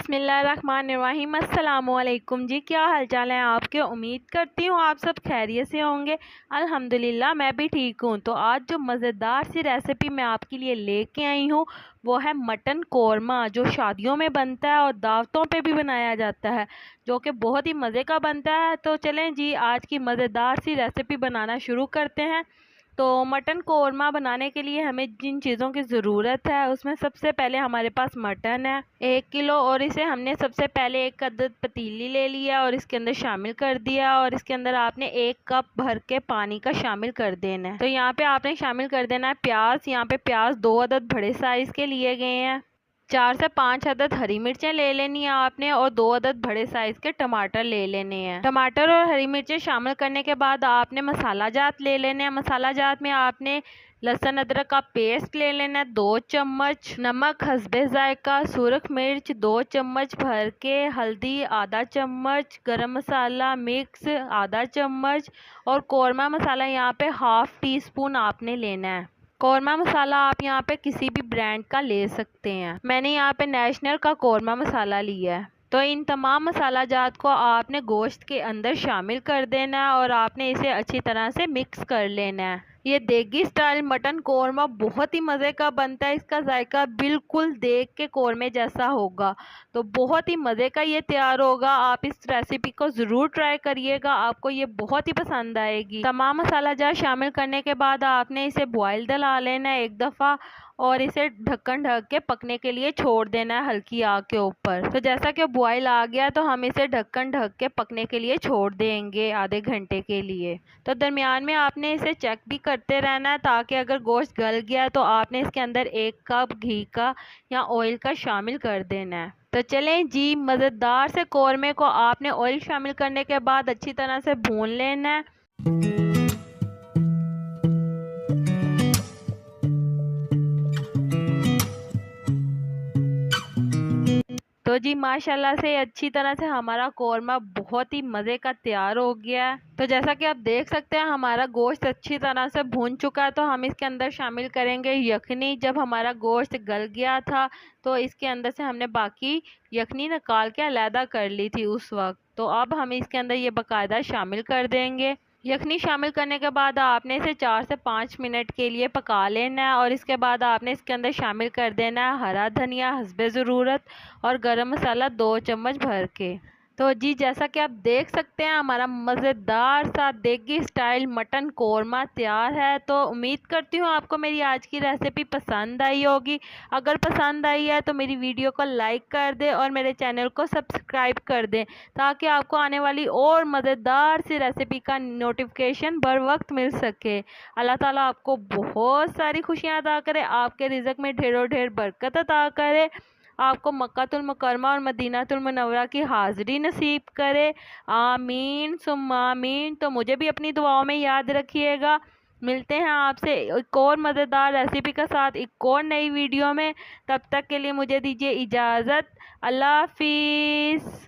बिस्मिल्लाहिर्रहमानिर्रहीम। अस्सलामुअलैकुम जी, क्या हाल चाल है आपके। उम्मीद करती हूँ आप सब खैरियत से होंगे। अल्हम्दुलिल्लाह मैं भी ठीक हूँ। तो आज जो मज़ेदार सी रेसिपी मैं आपके लिए लेके आई हूँ वो है मटन कोरमा, जो शादियों में बनता है और दावतों पे भी बनाया जाता है, जो कि बहुत ही मज़े का बनता है। तो चलें जी, आज की मज़ेदार सी रेसिपी बनाना शुरू करते हैं। तो मटन कोरमा बनाने के लिए हमें जिन चीज़ों की ज़रूरत है उसमें सबसे पहले हमारे पास मटन है 1 किलो, और इसे हमने सबसे पहले एक अदद पतीली ले लिया और इसके अंदर शामिल कर दिया, और इसके अंदर आपने 1 कप भर के पानी का शामिल कर देना है। तो यहाँ पे आपने शामिल कर देना है प्याज। यहाँ पे प्याज 2 अदद बड़े साइज़ के लिए गए हैं। 4 से 5 अदद हरी मिर्चें ले लेनी है आपने, और 2 अदद बड़े साइज के टमाटर ले लेने हैं। टमाटर और हरी मिर्चें शामिल करने के बाद आपने मसाला जात ले लेने हैं। मसाला जात में आपने लहसुन अदरक का पेस्ट ले लेना है 2 चम्मच, नमक हस्बे जायका, सुरख मिर्च 2 चम्मच भर के, हल्दी आधा चम्मच, गरम मसाला मिक्स आधा चम्मच, और कौरमा मसाला यहाँ पे हाफ टी स्पून आपने लेना है। कौरमा मसाला आप यहाँ पे किसी भी ब्रांड का ले सकते हैं। मैंने यहाँ पे नेशनल का कौरमा मसाला लिया है। तो इन तमाम मसाला जात को आपने गोश्त के अंदर शामिल कर देना है और आपने इसे अच्छी तरह से मिक्स कर लेना है। ये देगी स्टाइल मटन कोरमा बहुत ही मज़े का बनता है। इसका जायका बिल्कुल देग के कोरमे जैसा होगा, तो बहुत ही मज़े का ये तैयार होगा। आप इस रेसिपी को ज़रूर ट्राई करिएगा, आपको ये बहुत ही पसंद आएगी। तमाम मसाला जार शामिल करने के बाद आपने इसे बॉयल दिला लेना है 1 दफ़ा, और इसे ढक्कन ढक के पकने के लिए छोड़ देना है हल्की आग के ऊपर। तो जैसा कि बॉयल आ गया तो हम इसे ढक्कन ढक के पकने के लिए छोड़ देंगे आधे घंटे के लिए। तो दरमियान में आपने इसे चेक भी करते रहना है, ताकि अगर गोश्त गल गया तो आपने इसके अंदर 1 कप घी का या ऑयल का शामिल कर देना है। तो चलें जी, मज़ेदार से कौरमे को आपने ऑयल शामिल करने के बाद अच्छी तरह से भून लेना है। तो जी माशाल्लाह से अच्छी तरह से हमारा कौरमा बहुत ही मज़े का तैयार हो गया है। तो जैसा कि आप देख सकते हैं हमारा गोश्त अच्छी तरह से भून चुका है। तो हम इसके अंदर शामिल करेंगे यखनी। जब हमारा गोश्त गल गया था तो इसके अंदर से हमने बाकी यखनी निकाल के अलहदा कर ली थी उस वक्त। तो अब हम इसके अंदर ये बाकायदा शामिल कर देंगे। यखनी शामिल करने के बाद आपने इसे 4 से 5 मिनट के लिए पका लेना है, और इसके बाद आपने इसके अंदर शामिल कर देना है हरा धनिया हस्बे ज़रूरत, और गरम मसाला 2 चम्मच भर के। तो जी जैसा कि आप देख सकते हैं हमारा मज़ेदार सा देगी स्टाइल मटन कोरमा तैयार है। तो उम्मीद करती हूँ आपको मेरी आज की रेसिपी पसंद आई होगी। अगर पसंद आई है तो मेरी वीडियो को लाइक कर दें और मेरे चैनल को सब्सक्राइब कर दें, ताकि आपको आने वाली और मज़ेदार सी रेसिपी का नोटिफिकेशन बर वक्त मिल सके। अल्लाह ताला आपको बहुत सारी खुशियाँ अता करे, आपके रिज़्क़ में ढेरों ढेर बरकत अता करे, आपको मक्कातुल मुकर्रमा और मदीनातुल मुनव्वरा की हाज़िरी नसीब करे। आमीन सुम्मा आमीन। तो मुझे भी अपनी दुआओं में याद रखिएगा। मिलते हैं आपसे एक और मज़ेदार रेसिपी के साथ एक और नई वीडियो में। तब तक के लिए मुझे दीजिए इजाज़त। अल्लाह हाफिज़।